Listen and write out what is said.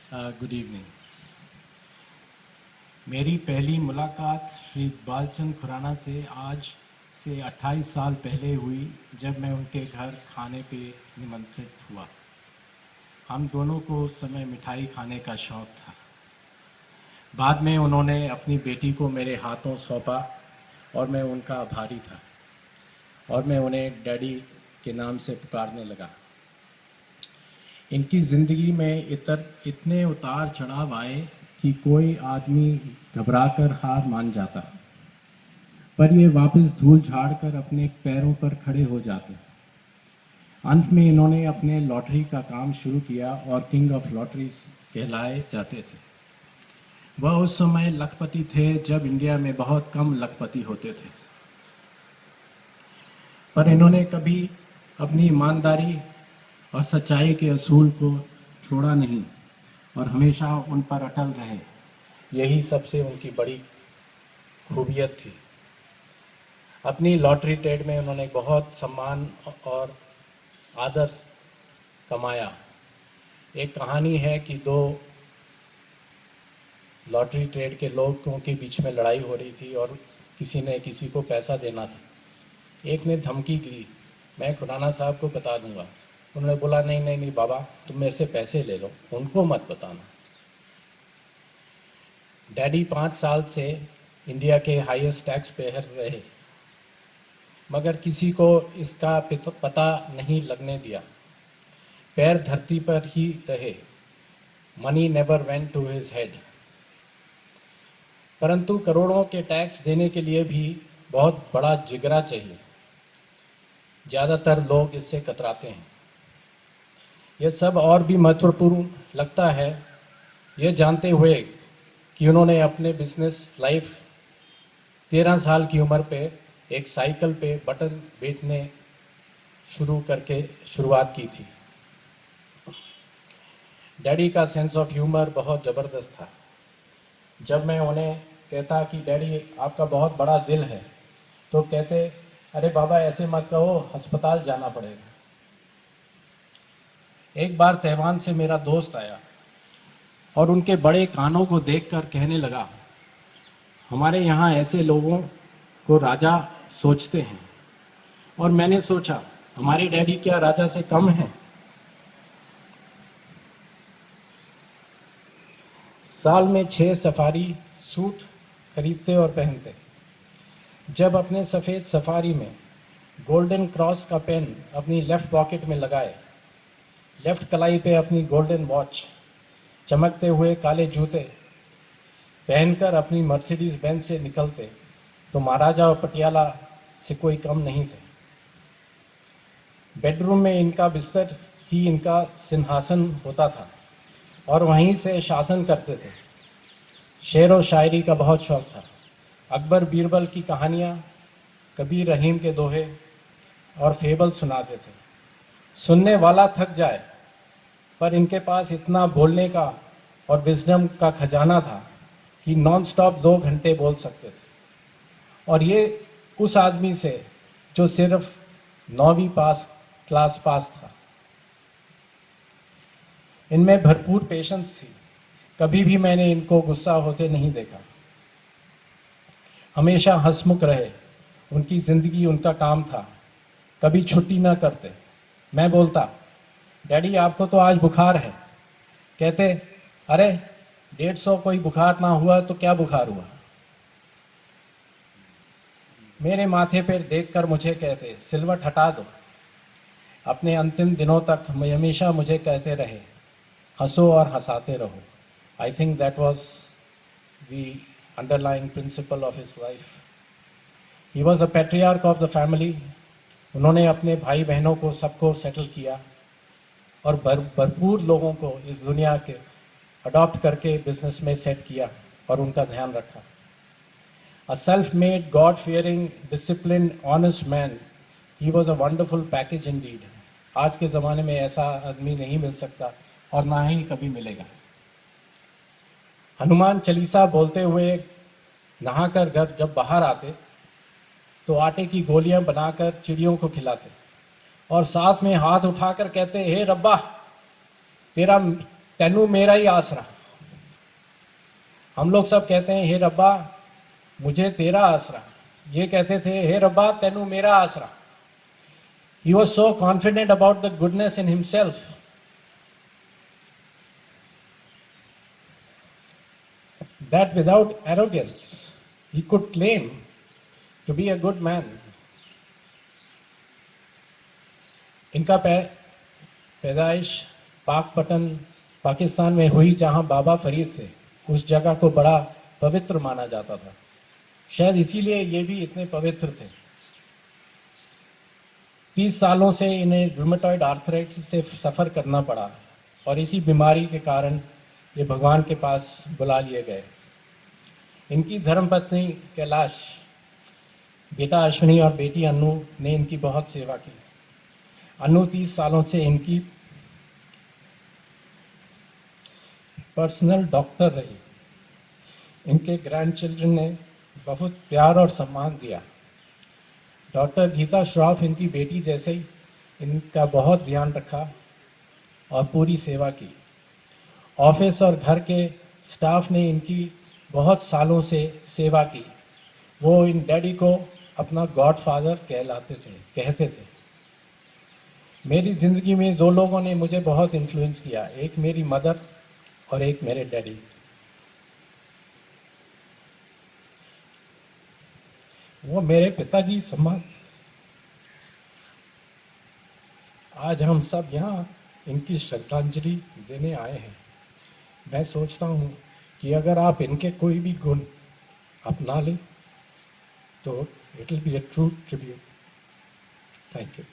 Good evening. मेरी पहली मुलाकात श्री बालचंद खुराना से आज से 28 साल पहले हुई, जब मैं उनके घर खाने पे निमंत्रित हुआ। हम दोनों को उस समय मिठाई खाने का शौक़ था। बाद में उन्होंने अपनी बेटी को मेरे हाथों सौंपा और मैं उनका आभारी था और मैं उन्हें डैडी के नाम से पुकारने लगा। इनकी ज़िंदगी में इतने उतार चढ़ाव आए कि कोई आदमी घबराकर हार मान जाता, पर ये वापस धूल झाड़कर अपने पैरों पर खड़े हो जाते। अंत में इन्होंने अपने लॉटरी का काम शुरू किया और किंग ऑफ लॉटरीज कहलाए जाते थे। वह उस समय लखपति थे जब इंडिया में बहुत कम लखपति होते थे, पर इन्होंने कभी अपनी ईमानदारी और सच्चाई के असूल को छोड़ा नहीं और हमेशा उन पर अटल रहे। यही सबसे उनकी बड़ी खूबियत थी। अपनी लॉटरी ट्रेड में उन्होंने बहुत सम्मान और आदर कमाया। एक कहानी है कि दो लॉटरी ट्रेड के लोगों के बीच में लड़ाई हो रही थी और किसी ने किसी को पैसा देना था। एक ने धमकी दी, मैं खुराना साहब को बता दूंगा। उन्होंने बोला, नहीं नहीं नहीं बाबा, तुम मेरे से पैसे ले लो, उनको मत बताना। डैडी 5 साल से इंडिया के हाईएस्ट टैक्स पेयर रहे, मगर किसी को इसका पता नहीं लगने दिया। पैर धरती पर ही रहे। Money never went to his head. परंतु करोड़ों के टैक्स देने के लिए भी बहुत बड़ा जिगरा चाहिए। ज़्यादातर लोग इससे कतराते हैं। यह सब और भी महत्वपूर्ण लगता है यह जानते हुए कि उन्होंने अपने बिजनेस लाइफ 13 साल की उम्र पे एक साइकिल पे बटन बेचने शुरू करके शुरुआत की थी। डैडी का सेंस ऑफ ह्यूमर बहुत ज़बरदस्त था। जब मैं उन्हें कहता कि डैडी आपका बहुत बड़ा दिल है, तो कहते, अरे बाबा ऐसे मत कहो, अस्पताल जाना पड़ेगा। एक बार तैवान से मेरा दोस्त आया और उनके बड़े कानों को देखकर कहने लगा, हमारे यहाँ ऐसे लोगों को राजा सोचते हैं। और मैंने सोचा, हमारे डैडी क्या राजा से कम हैं? साल में 6 सफारी सूट खरीदते और पहनते। जब अपने सफ़ेद सफारी में गोल्डन क्रॉस का पेन अपनी लेफ्ट पॉकेट में लगाए, लेफ्ट कलाई पे अपनी गोल्डन वॉच, चमकते हुए काले जूते पहनकर अपनी मर्सिडीज बेंज से निकलते, तो महाराजा और पटियाला से कोई कम नहीं थे। बेडरूम में इनका बिस्तर ही इनका सिंहासन होता था और वहीं से शासन करते थे। शेर और शायरी का बहुत शौक था। अकबर बीरबल की कहानियाँ, कबीर रहीम के दोहे और फेबल सुनाते थे। सुनने वाला थक जाए, पर इनके पास इतना बोलने का और विजडम का खजाना था कि नॉन स्टॉप 2 घंटे बोल सकते थे। और ये उस आदमी से जो सिर्फ 9वीं क्लास पास था। इनमें भरपूर पेशेंस थी। कभी भी मैंने इनको गुस्सा होते नहीं देखा। हमेशा हंसमुख रहे। उनकी ज़िंदगी उनका काम था। कभी छुट्टी ना करते। मैं बोलता, डैडी आपको तो आज बुखार है। कहते, अरे 150 कोई बुखार ना हुआ तो क्या बुखार हुआ। मेरे माथे पर देखकर मुझे कहते, सिलवट हटा दो। अपने अंतिम दिनों तक हमेशा मुझे कहते रहे, हंसो और हंसाते रहो। I think that was the underlying principle of his life. He was a patriarch of the family. उन्होंने अपने भाई बहनों को सबको सेटल किया और भरपूर लोगों को इस दुनिया के अडॉप्ट करके बिजनेस में सेट किया और उनका ध्यान रखा। A self-made, God-fearing, disciplined, honest man, he was a wonderful package indeed. आज के ज़माने में ऐसा आदमी नहीं मिल सकता और ना ही कभी मिलेगा। हनुमान चालीसा बोलते हुए नहाकर घर जब बाहर आते, तो आटे की गोलियां बनाकर चिड़ियों को खिलाते और साथ में हाथ उठाकर कहते, हे रब्बा, तेरा तेनू मेरा ही आसरा। हम लोग सब कहते हैं हे रब्बा मुझे तेरा आसरा, ये कहते थे हे रब्बा तेनू मेरा आसरा। He was so confident about the goodness in himself that without arrogance he could claim to be a good man. इनका पैदाइश पाकपटन पाकिस्तान में हुई, जहां बाबा फरीद थे। उस जगह को बड़ा पवित्र माना जाता था, शायद इसीलिए ये भी इतने पवित्र थे। 30 सालों से इन्हें रूमेटॉइड आर्थराइटिस से सफ़र करना पड़ा और इसी बीमारी के कारण ये भगवान के पास बुला लिए गए। इनकी धर्मपत्नी कैलाश, बेटा अश्विनी और बेटी अनु ने इनकी बहुत सेवा की। अनु 30 सालों से इनकी पर्सनल डॉक्टर रही। इनके ग्रैंड चिल्ड्रन ने बहुत प्यार और सम्मान दिया। डॉक्टर गीता श्रॉफ इनकी बेटी जैसे ही इनका बहुत ध्यान रखा और पूरी सेवा की। ऑफिस और घर के स्टाफ ने इनकी बहुत सालों से सेवा की। वो इन डैडी को अपना गॉडफादर कहते थे। मेरी ज़िंदगी में 2 लोगों ने मुझे बहुत इन्फ्लुएंस किया, एक मेरी मदर और एक मेरे डैडी। वो मेरे पिताजी समान। आज हम सब यहाँ इनकी श्रद्धांजलि देने आए हैं। मैं सोचता हूँ कि अगर आप इनके कोई भी गुण अपना लें तो it will be a true tribute. Thank you.